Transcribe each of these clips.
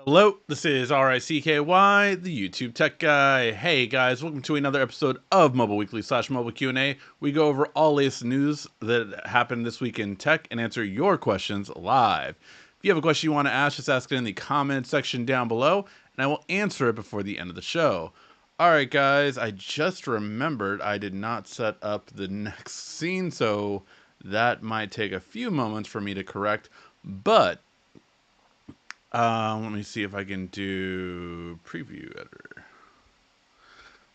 Hello, this is RICKY, the YouTube Tech Guy. Hey guys, welcome to another episode of Mobile Weekly / Mobile Q&A. We go over all latest news that happened this week in tech and answer your questions live. If you have a question you want to ask, just ask it in the comment section down below, and I will answer it before the end of the show. Alright guys, I just remembered I did not set up the next scene, so that might take a few moments for me to correct, but let me see if I can do preview editor.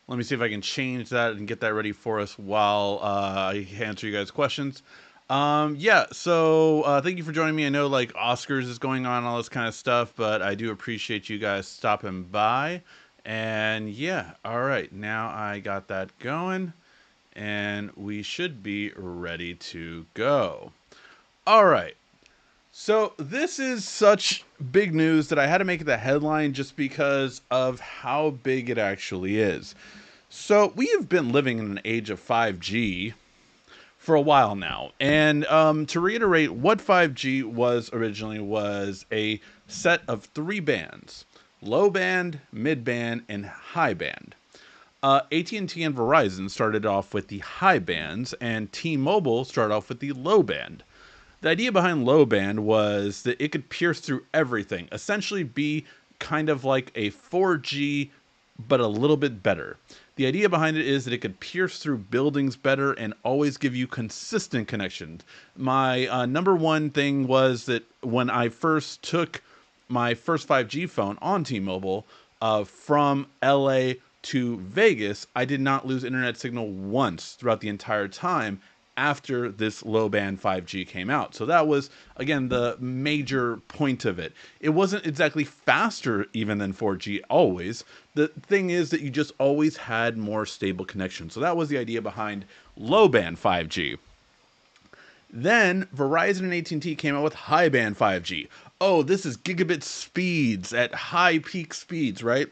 Let me see if I can change that and get that ready for us while I answer you guys' questions. So thank you for joining me. I know like Oscars is going on, all this kind of stuff, but I do appreciate you guys stopping by. And yeah, all right, now I got that going, and we should be ready to go. All right. So this is such big news that I had to make it the headline just because of how big it actually is. So we have been living in an age of 5G for a while now. And to reiterate, what 5G was originally was a set of three bands: low band, mid band, and high band. AT&T and Verizon started off with the high bands, and T-Mobile started off with the low band. The idea behind low band was that it could pierce through everything, essentially be kind of like a 4G, but a little bit better. The idea behind it is that it could pierce through buildings better and always give you consistent connections. My number one thing was that when I first took my first 5G phone on T-Mobile from LA to Vegas, I did not lose internet signal once throughout the entire time after this low band 5G came out. So that was, again, the major point of it. It wasn't exactly faster even than 4G always. The thing is that you just always had more stable connection. So that was the idea behind low band 5G. Then Verizon and AT&T came out with high band 5G. Oh, this is gigabit speeds at high peak speeds, right?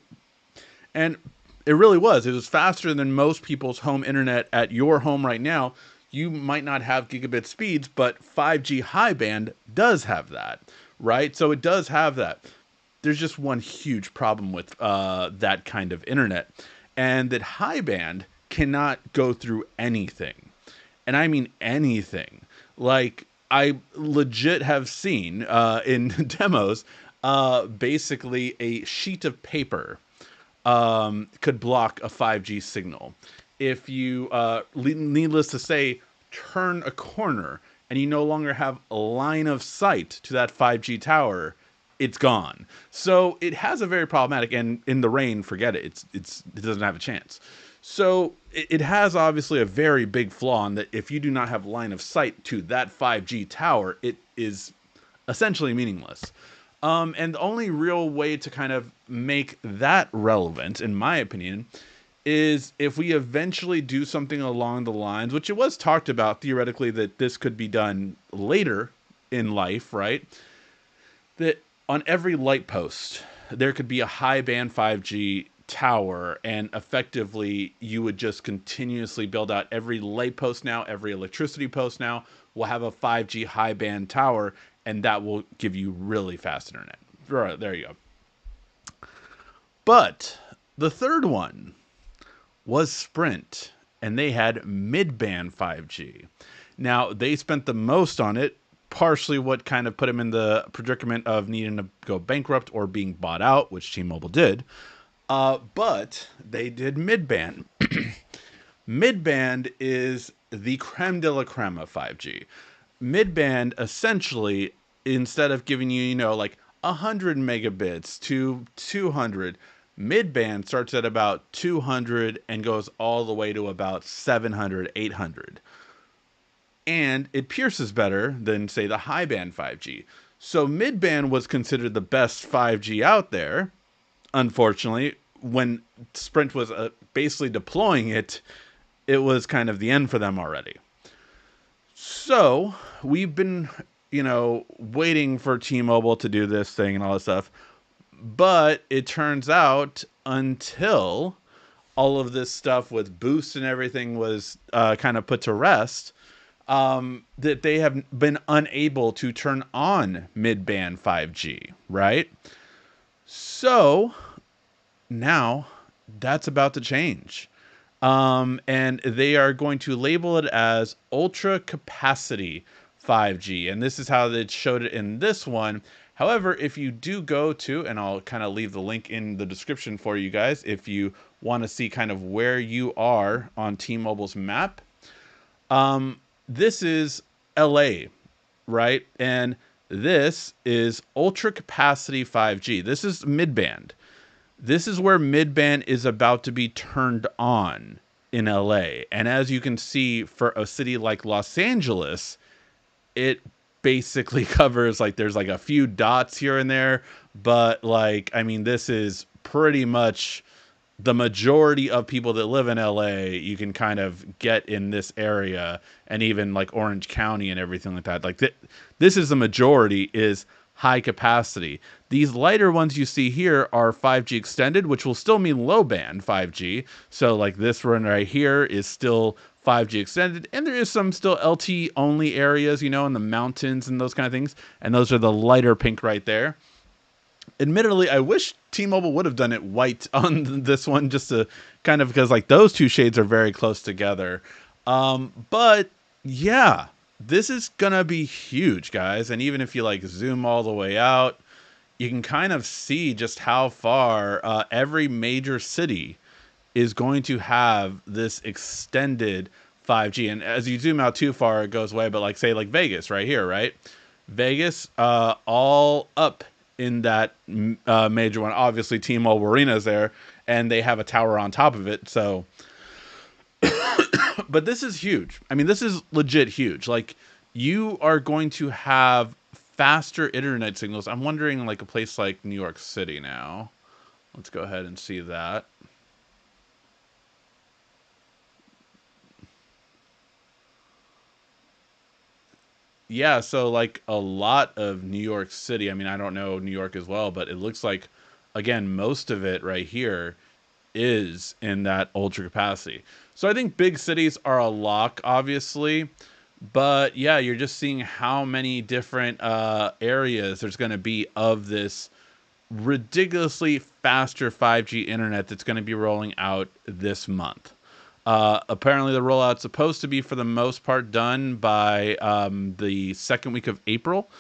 And it really was. It was faster than most people's home internet at your home right now. You might not have gigabit speeds, but 5G high band does have that, right? So it does have that. There's just one huge problem with that kind of internet, and that high band cannot go through anything. And I mean anything. Like, I legit have seen in demos, basically a sheet of paper could block a 5G signal. If you, needless to say, turn a corner and you no longer have a line of sight to that 5G tower, it's gone. So it has a very problematic, and in the rain, forget it. It doesn't have a chance. So it has obviously a very big flaw in that if you do not have line of sight to that 5G tower, it is essentially meaningless. And the only real way to kind of make that relevant, in my opinion, is if we eventually do something along the lines, which it was talked about theoretically that this could be done later in life, right? That on every light post, there could be a high band 5G tower, and effectively you would just continuously build out every light post now, every electricity post now will have a 5G high band tower, and that will give you really fast internet. Right, there you go. But the third one was Sprint, and they had mid-band 5G. Now, they spent the most on it, partially what kind of put them in the predicament of needing to go bankrupt or being bought out, which T-Mobile did. But they did mid-band. Mid-band is the creme de la creme of 5G. Mid-band, essentially, instead of giving you, like 100 megabits to 200, mid-band starts at about 200 and goes all the way to about 700, 800. And it pierces better than, say, the high-band 5G. So mid-band was considered the best 5G out there. Unfortunately, when Sprint was basically deploying it, it was kind of the end for them already. So we've been, waiting for T-Mobile to do this thing and all this stuff. But it turns out until all of this stuff with Boost and everything was kind of put to rest, that they have been unable to turn on mid-band 5G, right? So now that's about to change. And they are going to label it as ultra capacity 5G. And this is how they showed it in this one. However, if you do go to, and I'll kind of leave the link in the description for you guys, if you want to see kind of where you are on T-Mobile's map, this is LA, right? And this is ultra capacity 5G. This is mid-band. This is where mid-band is about to be turned on in LA. And as you can see, for a city like Los Angeles, it basically covers, like, there's like a few dots here and there, but like, I mean, this is pretty much the majority of people that live in LA you can kind of get in this area, and even like Orange County and everything like that. Like this is the majority is high capacity. These lighter ones you see here are 5G extended, which will still mean low band 5G. So like this one right here is still 5G extended, and there is some still LTE only areas, you know, in the mountains and those kind of things. And those are the lighter pink right there. Admittedly, I wish T-Mobile would have done it white on this one, just to kind of, because like those two shades are very close together. But yeah, this is gonna be huge, guys. And even if you like zoom all the way out, you can kind of see just how far every major city is going to have this extended 5G. And as you zoom out too far, it goes away. But like, say like Vegas right here, right? Vegas, all up in that major one. Obviously, T-Mobile Arena is there, and they have a tower on top of it. So, but this is huge. I mean, this is legit huge. Like, you are going to have faster internet signals. I'm wondering, like, a place like New York City now. Let's go ahead and see that. Yeah, so like a lot of New York City. I mean, I don't know New York as well, but it looks like, again, most of it right here is in that ultra capacity. So I think big cities are a lock, obviously. But yeah, you're just seeing how many different areas there's going to be of this ridiculously faster 5G internet that's going to be rolling out this month. Apparently, the rollout's supposed to be, for the most part, done by the second week of April.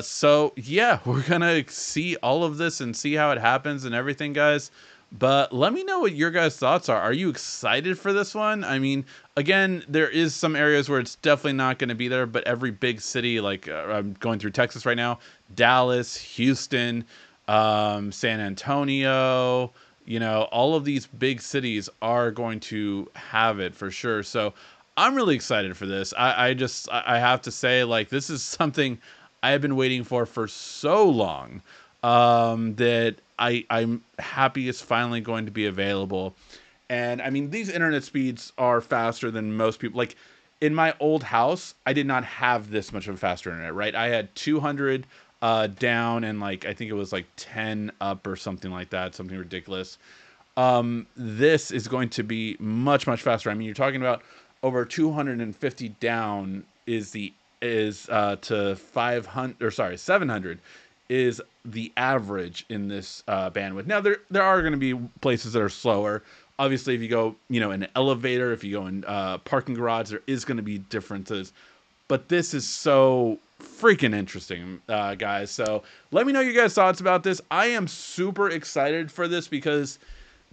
So yeah, we're gonna see all of this and see how it happens and everything, guys. But let me know what your guys' thoughts are. Are you excited for this one? I mean, again, there is some areas where it's definitely not going to be there, but every big city, like I'm going through Texas right now, Dallas, Houston, San Antonio, you know, all of these big cities are going to have it for sure. So I'm really excited for this. I have to say, like, this is something I have been waiting for so long, that I'm happy it's finally going to be available. And I mean, these internet speeds are faster than most people. Like, in my old house, I did not have this much of a faster internet, right? I had 200 down, and like, I think it was like 10 up or something like that, something ridiculous. This is going to be much, much faster. I mean, you're talking about over 250 down is to 500, or sorry, 700 is the average in this bandwidth. Now there are going to be places that are slower. Obviously, if you go, you know, in an elevator, if you go in parking garage, there is going to be differences. But this is so freaking interesting, guys. So let me know your guys' thoughts about this. I am super excited for this, because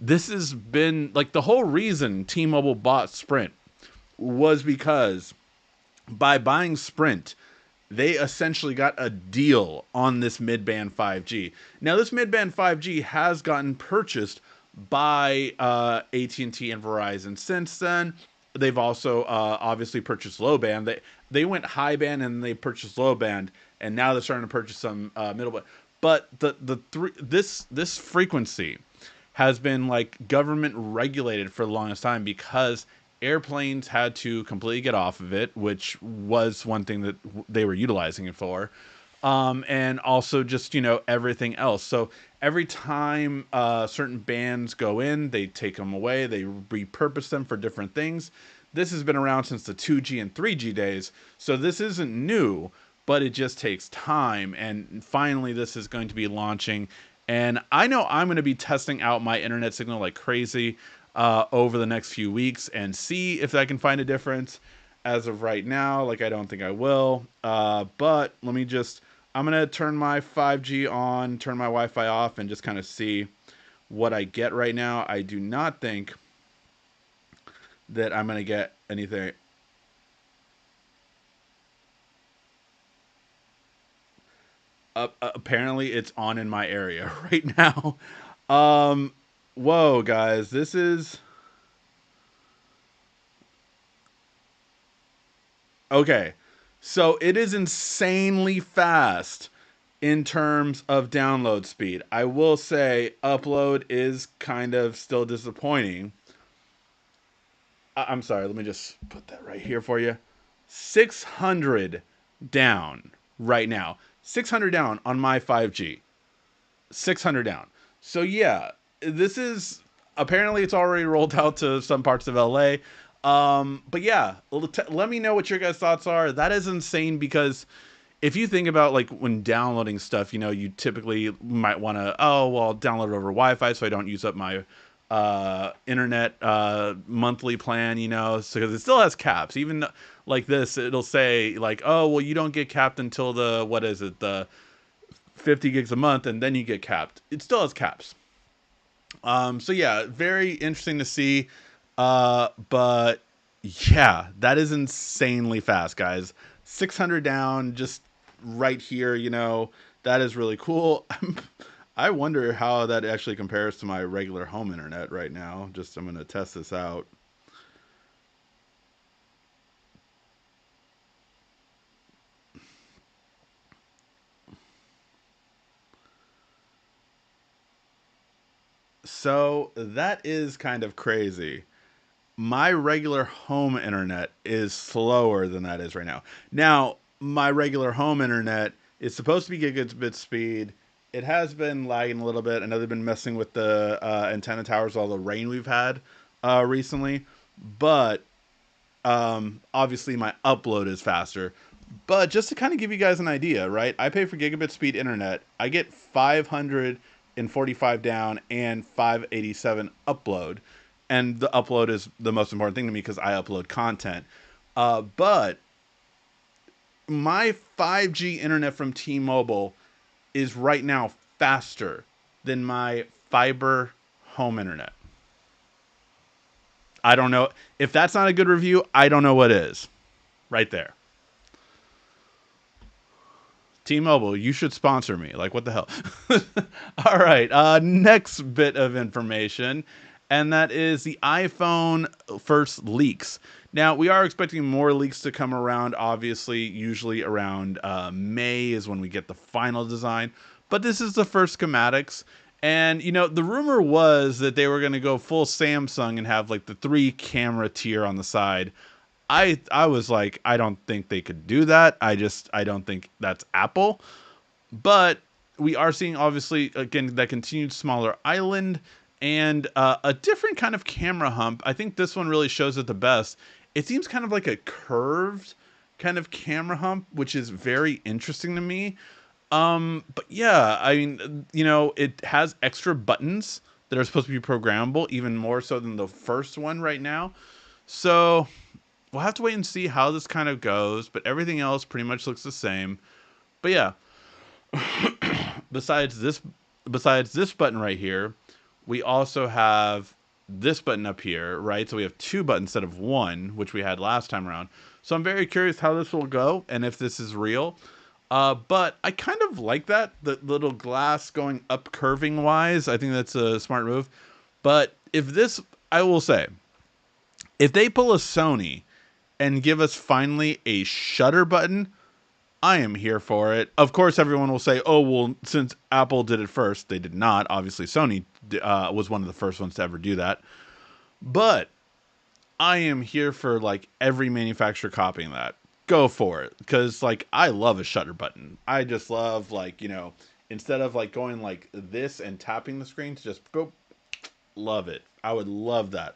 this has been like the whole reason T-Mobile bought Sprint was because by buying Sprint, they essentially got a deal on this mid-band 5G. Now, this mid-band 5G has gotten purchased by AT&T and T and Verizon since then. They've also obviously purchased low band. They went high band and they purchased low band, and now they're starting to purchase some middle band. But this frequency has been like government regulated for the longest time, because airplanes had to completely get off of it, which was one thing that they were utilizing it for. And also just, you know, everything else. So every time certain bands go in, they take them away, they repurpose them for different things. This has been around since the 2G and 3G days, so this isn't new, but it just takes time. And finally, this is going to be launching, And I know I'm going to be testing out my internet signal like crazy over the next few weeks and see if I can find a difference. As of right now, like I don't think I will. But let me just, I'm going to turn my 5G on, turn my Wi-Fi off, and just kind of see what I get right now. I do not think that I'm going to get anything. Apparently, it's on in my area right now. Um, whoa, guys, this is okay. So it is insanely fast in terms of download speed. I will say upload is kind of still disappointing. I'm sorry, let me just put that right here for you. 600 down right now. 600 down on my 5G. 600 down. So yeah, this is apparently it's already rolled out to some parts of LA. But yeah, let me know what your guys' thoughts are. That is insane because if you think about like when downloading stuff, you know, you typically might want to, oh, well, I'll download it over Wi-Fi so I don't use up my internet monthly plan, you know, so, because it still has caps. Even like this, it'll say like, oh, well, you don't get capped until the, what is it, the 50 gigs a month, and then you get capped. It still has caps. So yeah, very interesting to see. But yeah, that is insanely fast, guys. 600 down, just right here. You know, that is really cool. I wonder how that actually compares to my regular home internet right now. Just I'm gonna test this out. So that is kind of crazy. My regular home internet is slower than that is right now. Now, my regular home internet is supposed to be gigabit speed. It has been lagging a little bit. I know they've been messing with the antenna towers, all the rain we've had recently. But obviously, my upload is faster. But just to kind of give you guys an idea, right? I pay for gigabit speed internet. I get 545 down and 587 upload. And the upload is the most important thing to me because I upload content. But my 5G internet from T-Mobile is right now faster than my fiber home internet. I don't know. If that's not a good review, I don't know what is. Right there. T-Mobile, you should sponsor me. Like, what the hell? All right. Next bit of information, and that is the iPhone first leaks. Now, we are expecting more leaks to come around. Obviously, usually around May is when we get the final design. But this is the first schematics. And, you know, the rumor was that they were going to go full Samsung and have like the 3 camera tier on the side. I was like, I don't think they could do that. I don't think that's Apple. But we are seeing obviously again that continued smaller island and a different kind of camera hump. I think this one really shows it the best. It seems kind of like a curved kind of camera hump, which is very interesting to me. But yeah, I mean, you know, it has extra buttons that are supposed to be programmable, even more so than the first one right now. So we'll have to wait and see how this kind of goes, but everything else pretty much looks the same. But yeah, besides this besides this button right here, we also have this button up here, right? So we have 2 buttons instead of 1, which we had last time around. So I'm very curious how this will go and if this is real. But I kind of like that, the little glass going up curving wise. I think that's a smart move. But if this, I will say, if they pull a Sony and give us finally a shutter button, I am here for it. Of course, everyone will say, oh, well, since Apple did it first, they did not. Obviously, Sony was one of the first ones to ever do that. But I am here for like every manufacturer copying that. Go for it. Because like I love a shutter button. I just love like, you know, instead of like going like this and tapping the screen to just go, love it. I would love that.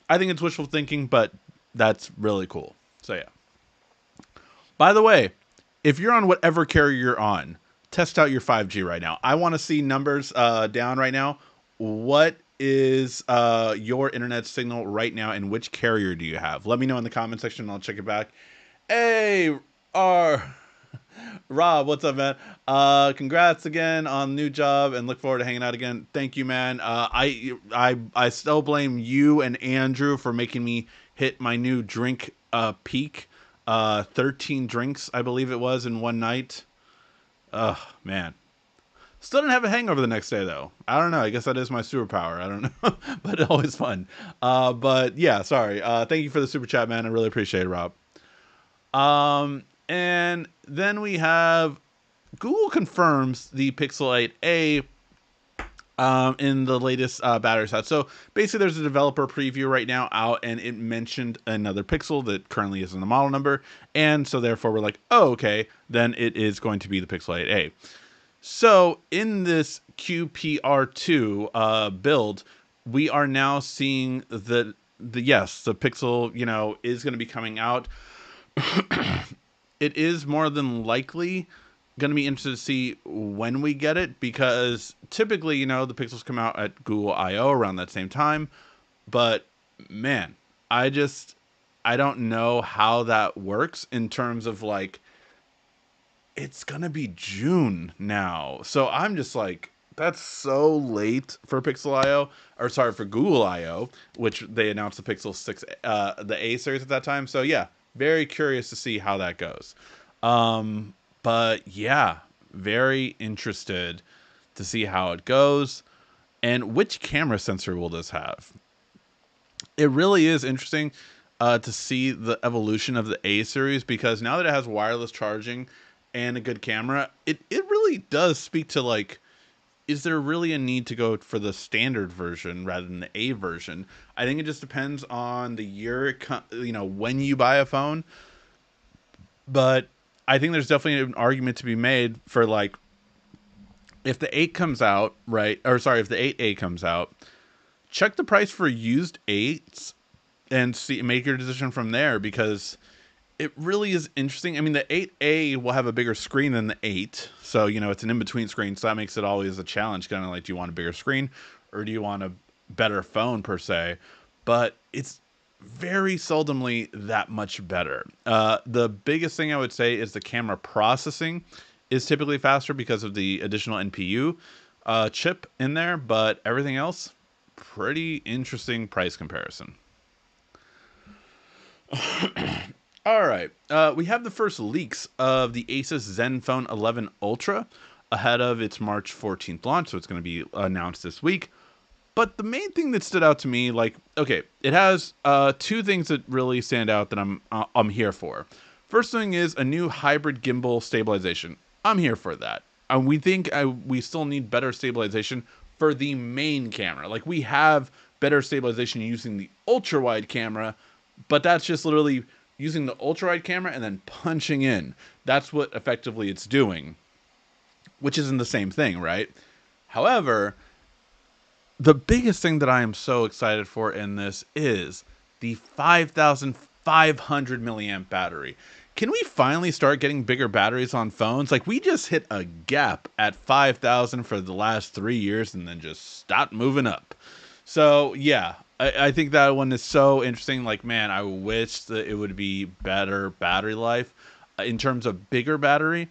I think it's wishful thinking, but that's really cool. So yeah. By the way, if you're on whatever carrier you're on, test out your 5G right now. I want to see numbers down right now. What is your internet signal right now, and which carrier do you have? Let me know in the comment section, and I'll check it back. Hey, R. Rob, what's up, man? Congrats again on the new job, and look forward to hanging out again. Thank you, man. I still blame you and Andrew for making me hit my new drink peak. 13 drinks, I believe it was, in one night. Ugh, man. Still didn't have a hangover the next day, though. I don't know. I guess that is my superpower. I don't know, but always fun. But yeah, sorry. Thank you for the super chat, man. I really appreciate it, Rob. And then we have Google confirms the Pixel 8a in the latest battery set. So basically, there's a developer preview right now out, and it mentioned another Pixel that currently isn't a model number, and so therefore we're like, oh, okay, then it is going to be the Pixel 8a. So in this QPR2 build, we are now seeing the yes, the Pixel, is going to be coming out. It is more than likely going to be interested to see when we get it, because typically, the Pixels come out at Google I/O around that same time. But man, I don't know how that works in terms of like, it's going to be June now. So I'm just like, that's so late for Pixel I/O, or sorry, for Google I/O, which they announced the Pixel 6, the A series at that time. So yeah, very curious to see how that goes. But yeah, very interested to see how it goes. And which camera sensor will this have? It really is interesting to see the evolution of the A series, because now that it has wireless charging and a good camera, it really does speak to like, is there really a need to go for the standard version rather than the A version? I think it just depends on the year, when you buy a phone. But I think there's definitely an argument to be made for like, if the 8 comes out, right? Or sorry, if the 8A comes out, check the price for used 8s and make your decision from there, because it really is interesting. I mean, the 8A will have a bigger screen than the 8. So, it's an in-between screen. So that makes it always a challenge. Kind of like, do you want a bigger screen or do you want a better phone per se? But it's very seldomly that much better. The biggest thing I would say is the camera processing is typically faster because of the additional NPU chip in there. But everything else, pretty interesting price comparison. All right. We have the first leaks of the Asus Zenfone 11 Ultra ahead of its March 14th launch, so it's going to be announced this week. But the main thing that stood out to me, like, okay, it has two things that really stand out that I'm here for. First thing is a new hybrid gimbal stabilization. I'm here for that. We think we still need better stabilization for the main camera. Like, we have better stabilization using the ultra wide camera, but that's just literally using the ultra wide camera and then punching in. That's what effectively it's doing, which isn't the same thing, right? However, the biggest thing that I am so excited for in this is the 5,500 milliamp battery. Can we finally start getting bigger batteries on phones? Like, we just hit a gap at 5,000 for the last 3 years and then just stopped moving up. So yeah, I think that one is so interesting. Like, man, I wish that it would be better battery life in terms of bigger battery.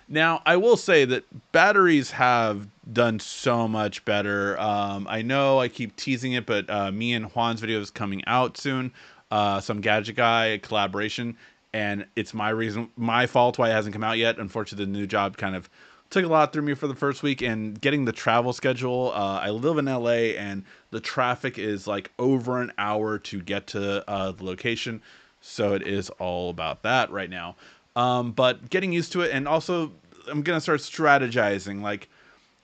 Now, I will say that batteries have done so much better. I know I keep teasing it, but me and Juan's video is coming out soon. Some Gadget Guy collaboration, and it's my fault why it hasn't come out yet. Unfortunately, the new job kind of took a lot through me for the first week, and getting the travel schedule. I live in LA, and the traffic is like over an hour to get to the location, so it is all about that right now. But getting used to it, and also I'm gonna start strategizing. Like,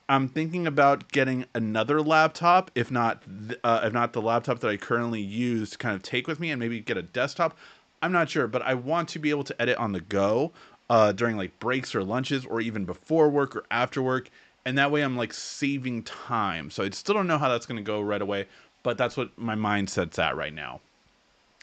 I'm thinking about getting another laptop, if not the laptop that I currently use, to kind of take with me, and maybe get a desktop. I'm not sure, but I want to be able to edit on the go during like breaks or lunches, or even before work or after work, and that way I'm like saving time. So I still don't know how that's going to go right away, but that's what my mindset's at right now.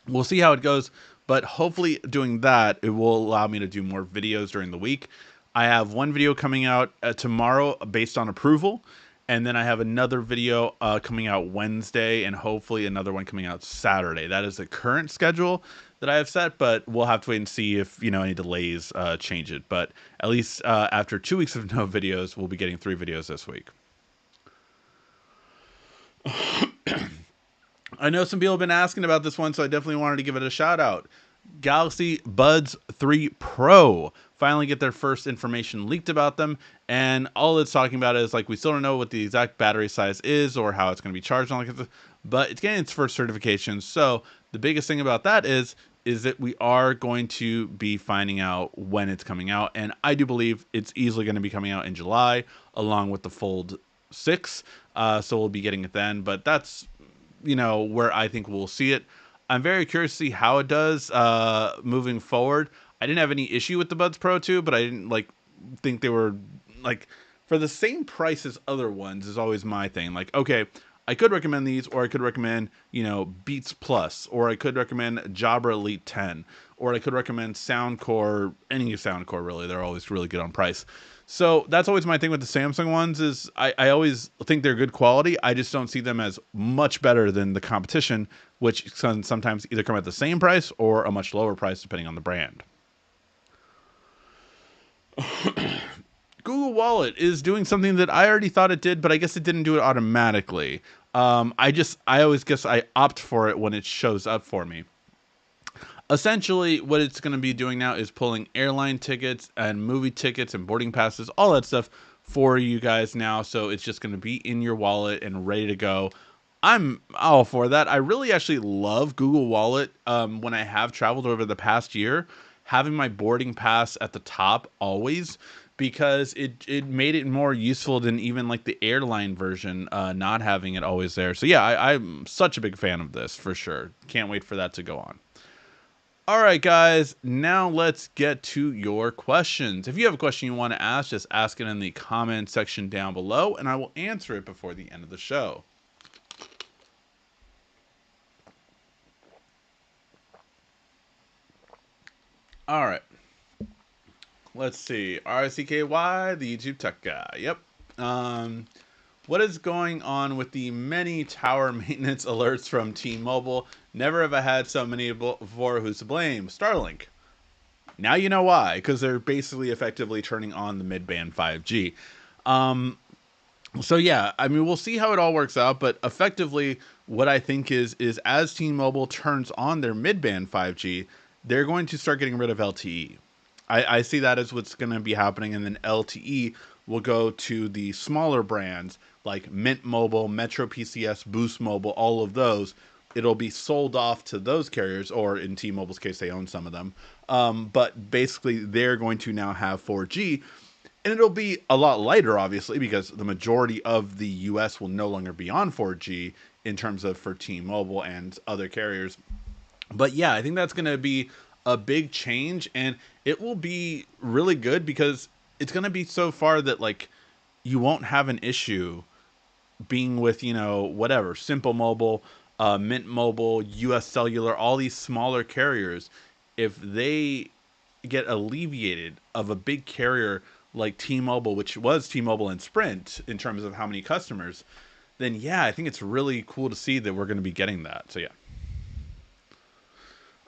We'll see how it goes, but hopefully doing that, it will allow me to do more videos during the week. I have one video coming out tomorrow based on approval, and then I have another video coming out Wednesday, and hopefully another one coming out Saturday. That is the current schedule that I have set, but we'll have to wait and see if any delays change it. But at least after 2 weeks of no videos, we'll be getting 3 videos this week. I know some people have been asking about this one, so I definitely wanted to give it a shout out. Galaxy Buds 3 Pro finally get their first information leaked about them, and all it's talking about is like we still don't know what the exact battery size is or how it's going to be charged on, but it's getting its first certification. So the biggest thing about that is that we are going to be finding out when it's coming out, and I do believe it's easily going to be coming out in July along with the Fold 6. So we'll be getting it then, but that's where I think we'll see it. I'm very curious to see how it does moving forward. I didn't have any issue with the Buds Pro 2, but I didn't think they were like for the same price as other ones is always my thing. Like, okay, I could recommend these, or I could recommend, Beats Plus, or I could recommend Jabra Elite 10, or I could recommend Soundcore, any Soundcore really. They're always really good on price. So that's always my thing with the Samsung ones is I always think they're good quality. I just don't see them as much better than the competition, which can sometimes either come at the same price or a much lower price depending on the brand. Google Wallet is doing something that I already thought it did, but I guess it didn't do it automatically. I always guess I opt for it when it shows up for me. Essentially, what it's going to be doing now is pulling airline tickets and movie tickets and boarding passes, all that stuff for you guys now. So it's just going to be in your wallet and ready to go. I'm all for that. I really actually love Google Wallet. When I have traveled over the past year, having my boarding pass at the top always, because it made it more useful than even like the airline version, not having it always there. So yeah, I'm such a big fan of this for sure. Can't wait for that to go on. All right, guys, now let's get to your questions. If you have a question you want to ask, just ask it in the comment section down below, and I will answer it before the end of the show. All right, let's see. RCKY, the YouTube tech guy. Yep. What is going on with the many tower maintenance alerts from T-Mobile? Never have I had so many before. Who's to blame? Starlink. Now you know why, because they're basically effectively turning on the mid-band 5G. So yeah, I mean, we'll see how it all works out, but effectively what I think is as T-Mobile turns on their mid-band 5G, they're going to start getting rid of LTE. I see that as what's going to be happening, and then LTE will go to the smaller brands like Mint Mobile, Metro PCS, Boost Mobile, all of those. It'll be sold off to those carriers, or in T-Mobile's case, they own some of them. But basically, they're going to now have 4G, and it'll be a lot lighter, obviously, because the majority of the US will no longer be on 4G in terms of for T-Mobile and other carriers. But yeah, I think that's going to be a big change, and it will be really good because it's going to be so far that like you won't have an issue being with, whatever, Simple Mobile, Mint Mobile, US Cellular, all these smaller carriers. If they get alleviated of a big carrier like T-Mobile, which was T-Mobile and Sprint in terms of how many customers, then yeah, I think it's really cool to see that we're going to be getting that. So yeah.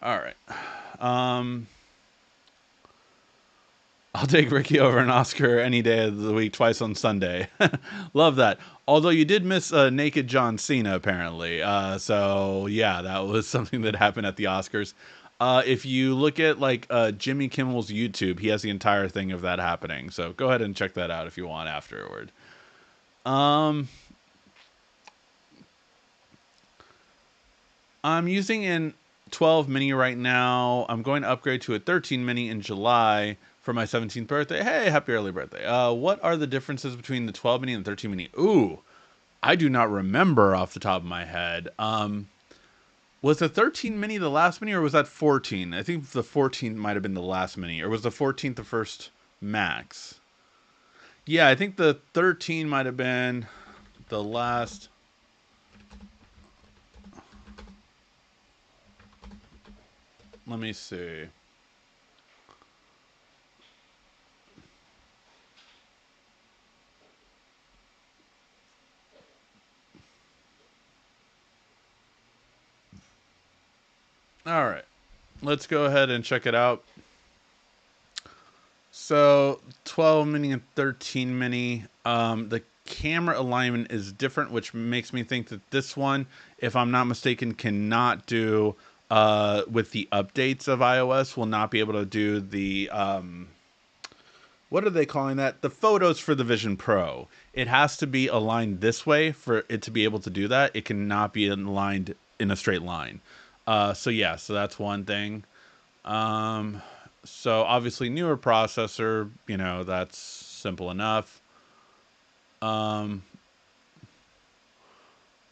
All right. Um, I'll take Ricky over an Oscar any day of the week, twice on Sunday. Love that. Although you did miss Naked John Cena, apparently. So, yeah, that was something that happened at the Oscars. If you look at, like, Jimmy Kimmel's YouTube, he has the entire thing of that happening. So go ahead and check that out if you want afterward. Um, I'm using an 12 mini right now. I'm going to upgrade to a 13 mini in July for my 17th birthday. Hey, happy early birthday. What are the differences between the 12 mini and the 13 mini? Ooh, I do not remember off the top of my head. Was the 13 mini the last mini, or was that 14? I think the 14 might have been the last mini, or was the 14th the first max? Yeah, I think the 13 might have been the last. Let me see. All right, let's go ahead and check it out. So 12 mini and 13 mini. The camera alignment is different, which makes me think that this one, if I'm not mistaken, cannot do with the updates of iOS, will not be able to do the what are they calling that? The photos for the Vision Pro. It has to be aligned this way for it to be able to do that. It cannot be aligned in a straight line. So yeah, so that's one thing. Um, so obviously newer processor, you know, that's simple enough. Um,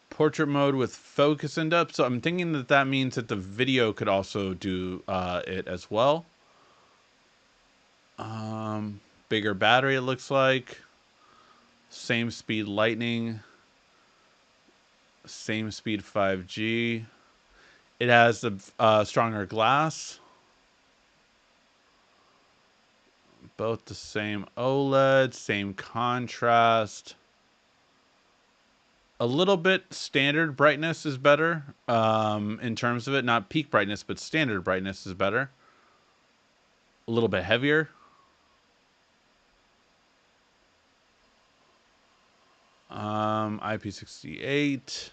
Portrait mode with focus and up. So I'm thinking that that means that the video could also do it as well. Bigger battery, it looks like. Same speed lightning. Same speed 5G. It has the stronger glass. Both the same OLED, same contrast. A little bit standard brightness is better in terms of it. Not peak brightness, but standard brightness is better. A little bit heavier. IP68.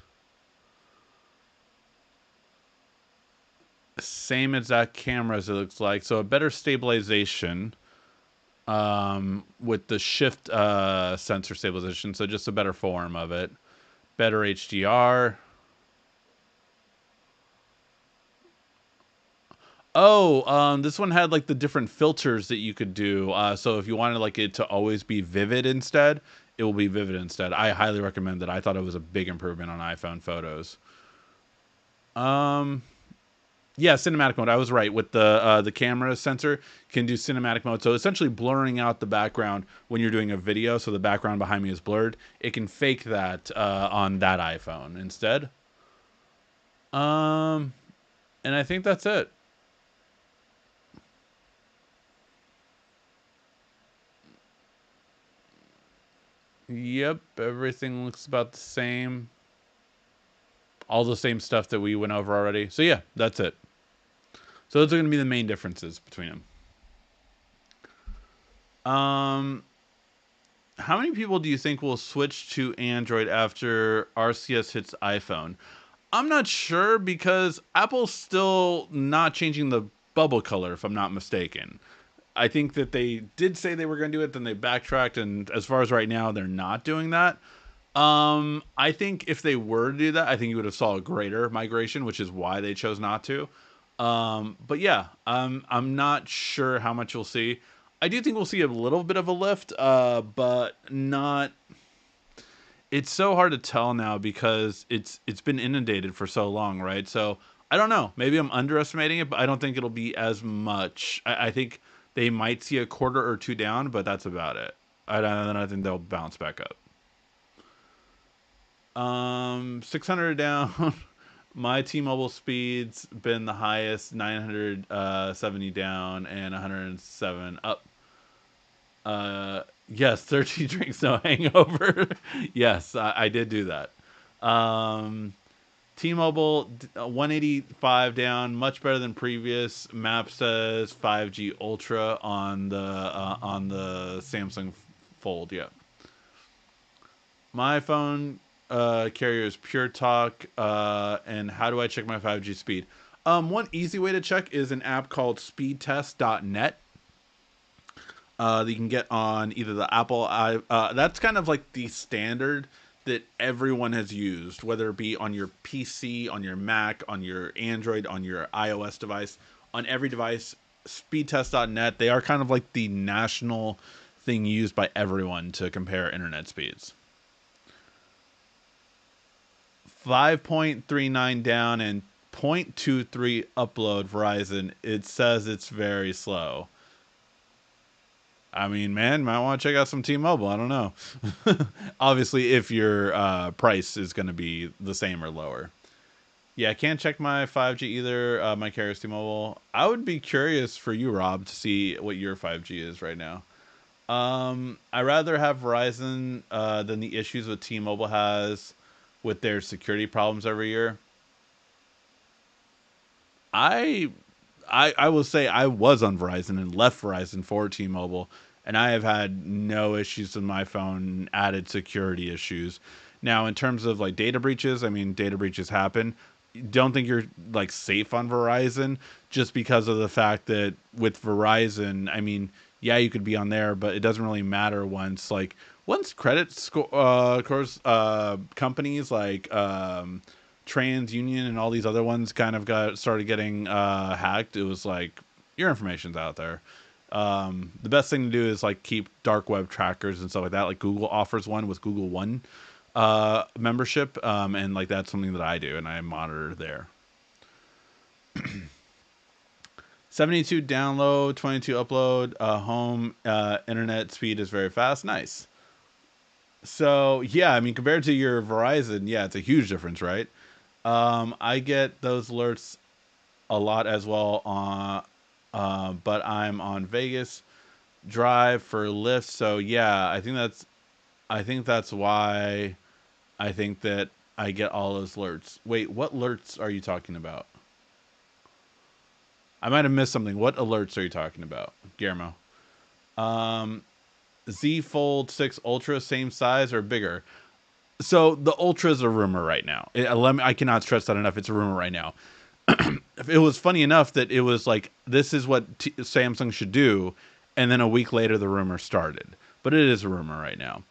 Same exact cameras, it looks like. So a better stabilization with the shift sensor stabilization. So just a better form of it. Better HDR. Oh, this one had like the different filters that you could do. So if you wanted like it to always be vivid instead, it will be vivid instead. I highly recommend it. I thought it was a big improvement on iPhone photos. Um, yeah, cinematic mode. I was right with the camera sensor can do cinematic mode. So essentially blurring out the background when you're doing a video, so the background behind me is blurred. It can fake that on that iPhone instead. Um, and I think that's it. Yep, everything looks about the same. All the same stuff that we went over already. So yeah, that's it. So those are going to be the main differences between them. How many people do you think will switch to Android after RCS hits iPhone? I'm not sure because Apple's still not changing the bubble color, if I'm not mistaken. I think that they did say they were going to do it, then they backtracked, and as far as right now, they're not doing that. I think if they were to do that, I think you would have saw a greater migration, which is why they chose not to. But yeah, I'm not sure how much we'll see. I do think we'll see a little bit of a lift, but not. It's so hard to tell now because it's been inundated for so long, right? So I don't know. Maybe I'm underestimating it, but I don't think it'll be as much. I think they might see a quarter or two down, but that's about it. I think they'll bounce back up. 600 down. My T-Mobile speed's been the highest, 970 down and 107 up. Yes, 13 drinks, no hangover. Yes, I did do that. Um, T-Mobile 185 down, much better than previous. Map says 5G Ultra on the Samsung Fold. Yeah. My phone carrier is Pure Talk. And how do I check my 5G speed? One easy way to check is an app called speedtest.net. That you can get on either the Apple that's kind of like the standard that everyone has used, whether it be on your PC, on your Mac, on your Android, on your iOS device, on every device. Speedtest.net, they are kind of like the national thing used by everyone to compare internet speeds. 5.39 down and 0.23 upload Verizon. It says it's very slow. I mean, man, might want to check out some T-Mobile. I don't know. Obviously, if your price is going to be the same or lower. Yeah, I can't check my 5G either. My carrier's T-Mobile. I would be curious for you, Rob, to see what your 5G is right now. I rather have Verizon than the issues that T-Mobile has with their security problems every year. I I will say I was on Verizon and left Verizon for T-Mobile, and I have had no issues with my phone. Added security issues. Now, in terms of like data breaches, I mean, data breaches happen. Don't think you're like safe on Verizon just because of the fact that with Verizon, I mean, yeah, you could be on there, but it doesn't really matter once credit score course companies like TransUnion and all these other ones kind of got started getting hacked. It was like your information's out there. The best thing to do is like keep dark web trackers and stuff like that. Like Google offers one with Google One membership, and like that's something that I do and I monitor there. 72 download, 22 upload. Home internet speed is very fast. Nice. So yeah, I mean compared to your Verizon, yeah, it's a huge difference, right? I get those alerts a lot as well on, but I'm on Vegas Drive for Lyft. So yeah, I think that's why I think that I get all those alerts. Wait, what alerts are you talking about? I might have missed something. What alerts are you talking about, Guillermo? Um, Z Fold 6 Ultra, same size or bigger? So the Ultra is a rumor right now. I cannot stress that enough. It's a rumor right now. It was funny enough that it was like this is what Samsung should do, and then a week later the rumor started. But it is a rumor right now.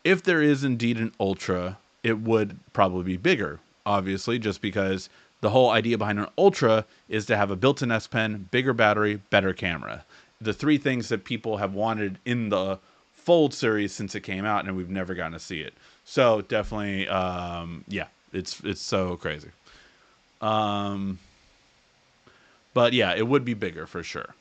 If there is indeed an Ultra, it would probably be bigger, obviously, just because the whole idea behind an Ultra is to have a built-in S Pen, bigger battery, better camera. The three things that people have wanted in the Fold series since it came out, and we've never gotten to see it. So definitely, yeah, it's so crazy. Um, but yeah, it would be bigger for sure.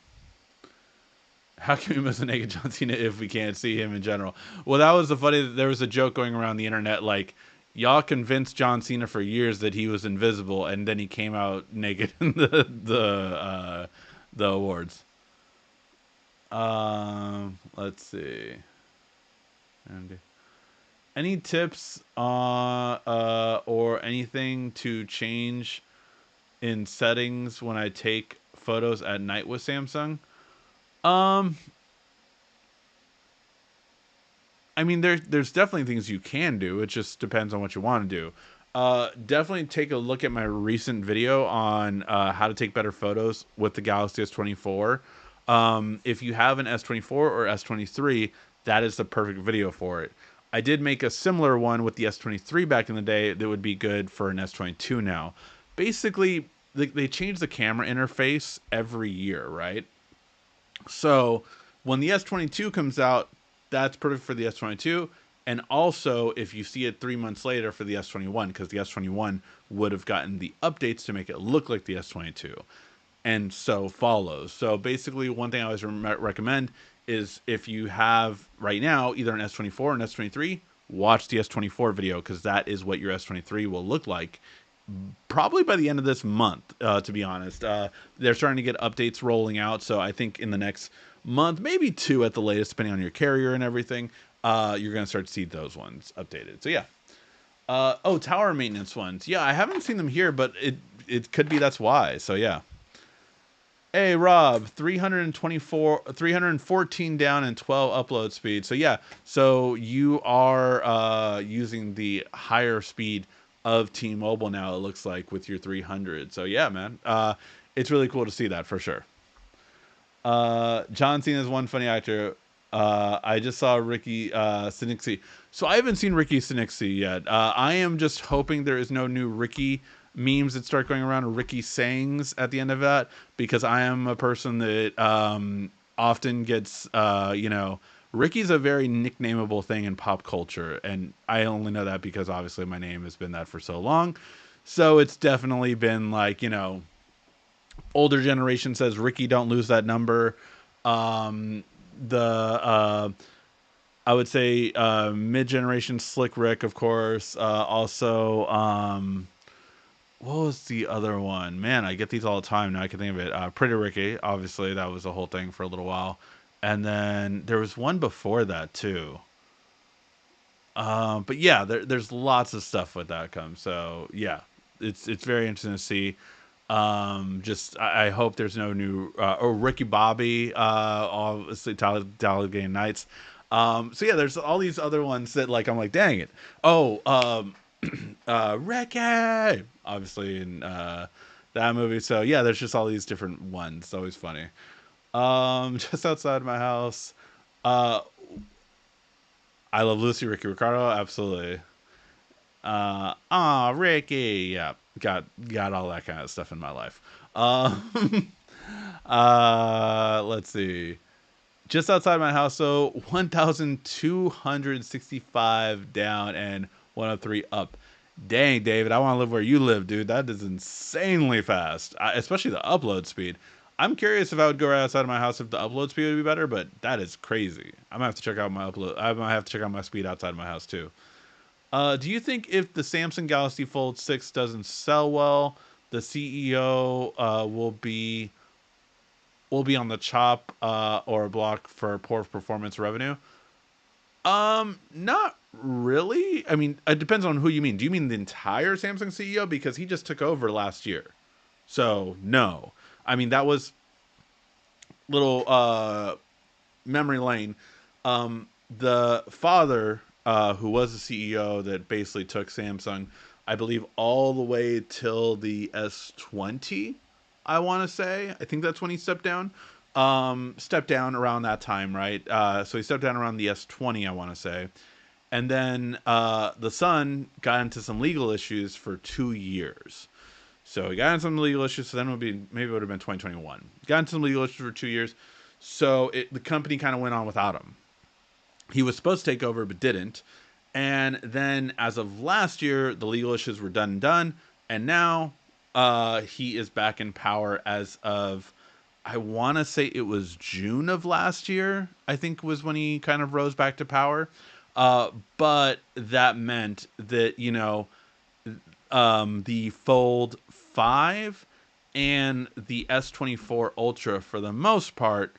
How can we miss a naked John Cena if we can't see him in general? Well, that was the funny. There was a joke going around the internet like, y'all convinced John Cena for years that he was invisible, and then he came out naked in the awards. Let's see. Any tips or anything to change in settings when I take photos at night with Samsung? Um, I mean, there's definitely things you can do. It just depends on what you want to do. Definitely take a look at my recent video on how to take better photos with the Galaxy S24. If you have an S24 or S23, that is the perfect video for it. I did make a similar one with the S23 back in the day that would be good for an S22 now. Basically, they change the camera interface every year, right? So when the S22 comes out, that's perfect for the S22. And also, if you see it 3 months later for the S21, because the S21 would have gotten the updates to make it look like the S22, and so follows. So basically, one thing I always recommend is if you have right now either an S24 or an S23, watch the S24 video because that is what your S23 will look like probably by the end of this month, to be honest. They're starting to get updates rolling out. So I think in the next month, maybe two at the latest, depending on your carrier and everything, you're going to start to see those ones updated. So yeah. Oh, tower maintenance ones. Yeah, I haven't seen them here, but it could be that's why. So yeah. Hey Rob, 324, 314 down and 12 upload speed. So yeah, so you are using the higher speed of T-Mobile now. It looks like with your 300. So yeah, man, it's really cool to see that for sure. John Cena's one funny actor. I just saw Ricky Sinixi. So I haven't seen Ricky Sinixi yet. I am just hoping there is no new Ricky memes that start going around, or Ricky sayings at the end of that, because I am a person that often gets, Ricky's a very nicknameable thing in pop culture, and I only know that because obviously my name has been that for so long. So it's definitely been like, older generation says Ricky don't lose that number. The I would say mid generation Slick Rick, of course. Also, what was the other one? Man, I get these all the time. Now I can think of it. Pretty Ricky, obviously, that was a whole thing for a little while. And then there was one before that too. But yeah, there's lots of stuff with that comes. So yeah, it's very interesting to see. Just I hope there's no new or Ricky Bobby, obviously Talladega Nights. So yeah, there's all these other ones that like I'm like, dang it. Oh, Ricky, obviously in that movie. So yeah, there's just all these different ones. It's always funny. Just outside my house. Uh, I love Lucy, Ricky Ricardo, absolutely. Ricky, yeah, got all that kind of stuff in my life. Um, let's see. Just outside my house, so 1,265 down and 103 up. Dang, David, I want to live where you live, dude. That is insanely fast, especially the upload speed. I'm curious if I would go right outside of my house if the upload speed would be better, but that is crazy. I'm gonna have to check out my upload. I might have to check out my speed outside of my house too. Do you think if the Samsung Galaxy Fold 6 doesn't sell well, the CEO will be on the chop or block for poor performance revenue? Not really. I mean, it depends on who you mean. Do you mean the entire Samsung CEO because he just took over last year? So, no. I mean, that was little memory lane. The father, who was the CEO that basically took Samsung, I believe, all the way till the S20. I want to say. I think that's when he stepped down. Stepped down around that time, right? So he stepped down around the S20. I want to say, and then the son got into some legal issues for 2 years. So he got into some legal issues. So then it would be maybe it would have been 2021. Got into some legal issues for 2 years. So the company kind of went on without him. He was supposed to take over, but didn't. And then, as of last year, the legal issues were done and done. And now he is back in power as of, I want to say it was June of last year, I think was when he kind of rose back to power. But that meant that, the Fold 5 and the S24 Ultra, for the most part,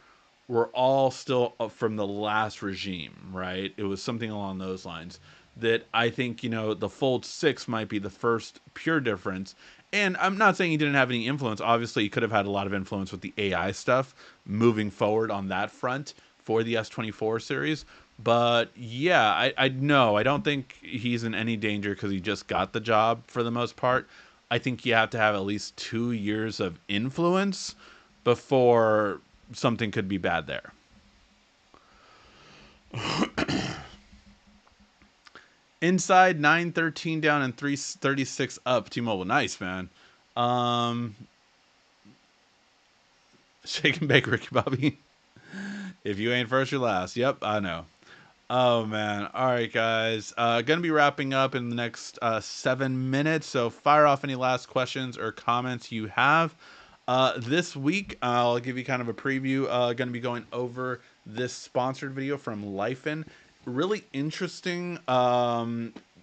were all still from the last regime, right? It was something along those lines. That I think, the Fold 6 might be the first pure difference. And I'm not saying he didn't have any influence. Obviously, he could have had a lot of influence with the AI stuff moving forward on that front for the S24 series. But yeah, I no, I don't think he's in any danger because he just got the job for the most part. I think you have to have at least 2 years of influence before something could be bad there. Inside 913 down and 336 up. T-Mobile, nice man. Um, Shake and bake, Ricky Bobby. If you ain't first, you're last. Yep, I know. Oh man. All right, guys. Gonna be wrapping up in the next 7 minutes. So fire off any last questions or comments you have. This week, I'll give you kind of a preview. Gonna be going over this sponsored video from Lifen. Really interesting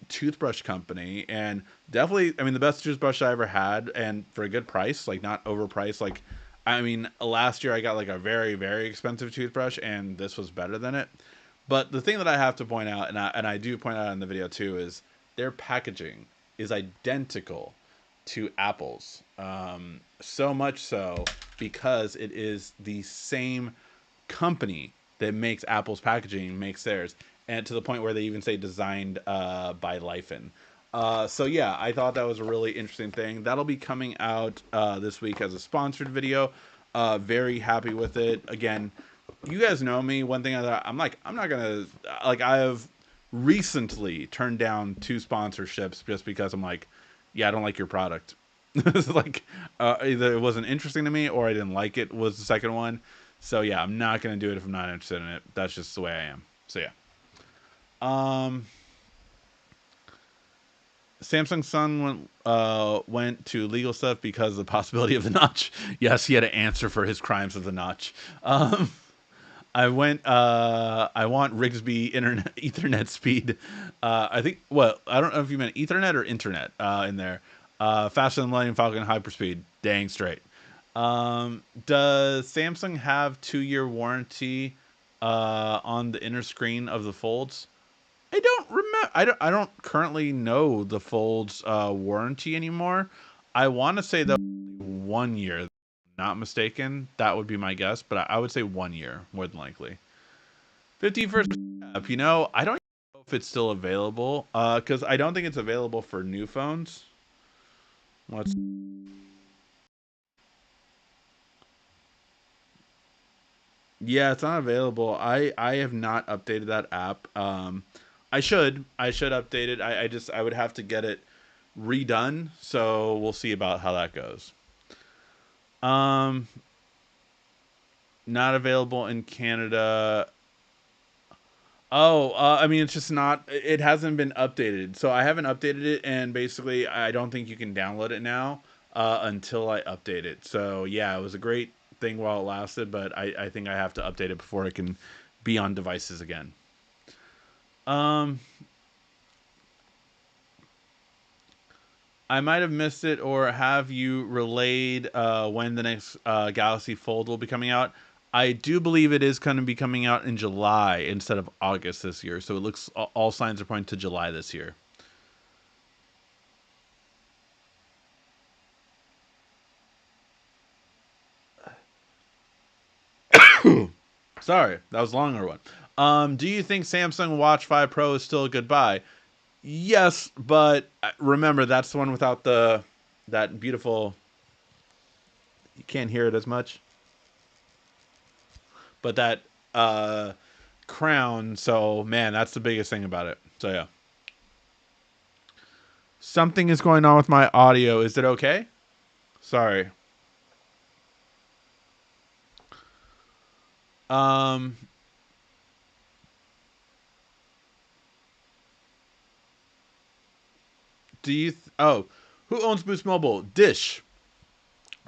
toothbrush company, and definitely, I mean, the best toothbrush I ever had, and for a good price, like not overpriced. Like, I mean, last year I got like a very, very expensive toothbrush, and this was better than it. But the thing that I have to point out, and I do point out in the video too, is their packaging is identical to Apple's. So much so because it is the same company that makes Apple's packaging makes theirs, and to the point where they even say designed by Lifen. So yeah, I thought that was a really interesting thing. That'll be coming out this week as a sponsored video. Very happy with it. Again, you guys know me. One thing I'm like, I'm not gonna like. I have recently turned down 2 sponsorships just because I'm like, yeah, I don't like your product. It's like either it wasn't interesting to me or I didn't like it was the second one. So yeah, I'm not gonna do it if I'm not interested in it. That's just the way I am. So yeah. Um, Samsung Sun went to legal stuff because of the possibility of the notch. Yes, he had to answer for his crimes of the notch. I want Rigsby internet Ethernet speed. I think I don't know if you meant Ethernet or internet in there. Faster than Millennium Falcon hyperspeed. Dang straight. Does Samsung have 2-year warranty on the inner screen of the folds? I don't remember. I don't currently know the Fold's warranty anymore. I want to say though 1 year, not mistaken. That would be my guess, but I would say 1 year more than likely. 51st app. I don't know if it's still available. Because I don't think it's available for new phones. Let's. Yeah, it's not available. I have not updated that app. I should update it. I would have to get it redone. So we'll see about how that goes. Um, Not available in Canada. Oh, I mean, it's just not. It hasn't been updated, so I haven't updated it, and basically, I don't think you can download it now until I update it. So yeah, it was a great thing while it lasted, but I think I have to update it before it can be on devices again. Um, I might have missed it, or have you relayed when the next Galaxy Fold will be coming out? I do believe it is going to be coming out in July instead of August this year. So it looks all signs are pointing to July this year. Sorry, that was a longer one. Do you think Samsung Watch 5 Pro is still a good buy? Yes, but remember that's the one without that beautiful. You can't hear it as much, but that uh, crown. So man, that's the biggest thing about it. So yeah, something is going on with my audio. Is it okay? Sorry. Um, oh, who owns Boost Mobile? Dish.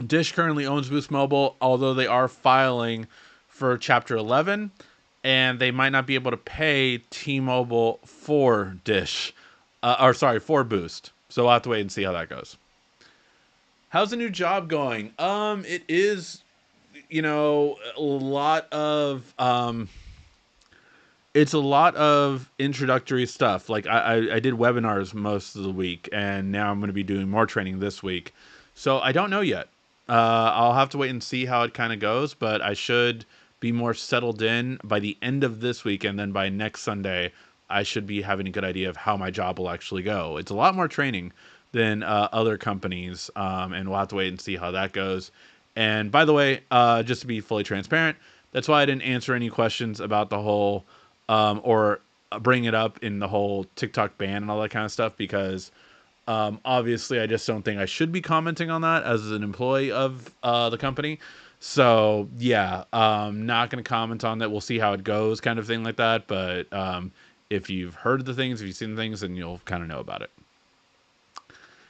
Dish currently owns Boost Mobile, although they are filing for Chapter 11, and they might not be able to pay T-Mobile for Dish, or sorry, for Boost. So we'll have to wait and see how that goes. How's the new job going? It is, a lot of it's a lot of introductory stuff. Like I did webinars most of the week, and now I'm going to be doing more training this week. So I don't know yet. I'll have to wait and see how it kind of goes, but I should be more settled in by the end of this week, and then by next Sunday, I should be having a good idea of how my job will actually go. It's a lot more training than other companies, and we'll have to wait and see how that goes. And by the way, just to be fully transparent, that's why I didn't answer any questions about the whole or bring it up in the whole TikTok ban and all that kind of stuff because obviously I just don't think I should be commenting on that as an employee of the company. So yeah, not going to comment on that. We'll see how it goes, kind of thing like that. But if you've heard the things, if you've seen things, then you'll kind of know about it.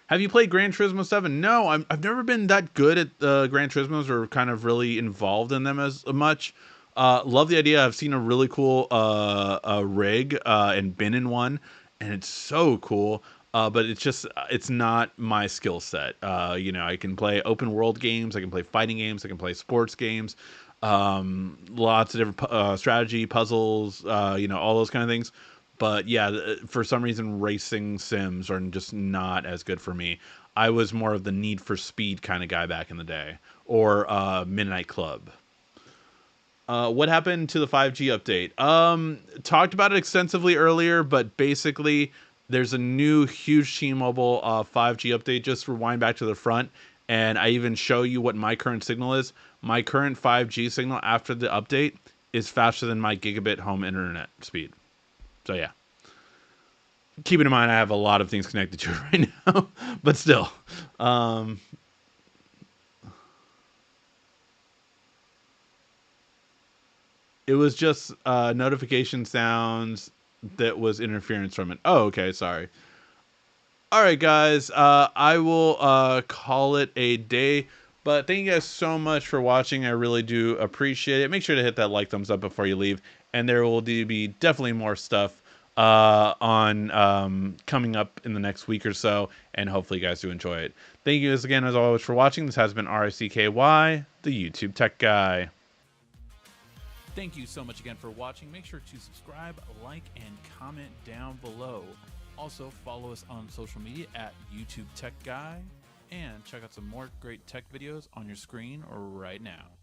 Have you played Gran Turismo 7? No, I've never been that good at Gran Turismos or kind of really involved in them as much. Love the idea. I've seen a really cool rig and been in one, and it's so cool. But it's not my skill set. I can play open world games, I can play fighting games, I can play sports games, lots of different strategy puzzles, all those kind of things. But yeah, for some reason, racing sims are just not as good for me. I was more of the Need for Speed kind of guy back in the day, or Midnight Club. What happened to the 5G update? Talked about it extensively earlier, but basically, there's a new huge T-Mobile 5G update. Just rewind back to the front, and I even show you what my current signal is. My current 5G signal after the update is faster than my gigabit home internet speed. So yeah, keeping in mind I have a lot of things connected to it right now, but still, um, it was just notification sounds that was interference from it. Oh, okay, sorry. All right, guys, I will call it a day. But thank you guys so much for watching. I really do appreciate it. Make sure to hit that like, thumbs up before you leave, and there will be definitely more stuff on coming up in the next week or so, and hopefully you guys do enjoy it. Thank you guys again, as always, for watching. This has been RICKY, the YouTube Tech Guy. Thank you so much again for watching. Make sure to subscribe, like, and comment down below. Also, follow us on social media at YouTube Tech Guy. and check out some more great tech videos on your screen right now.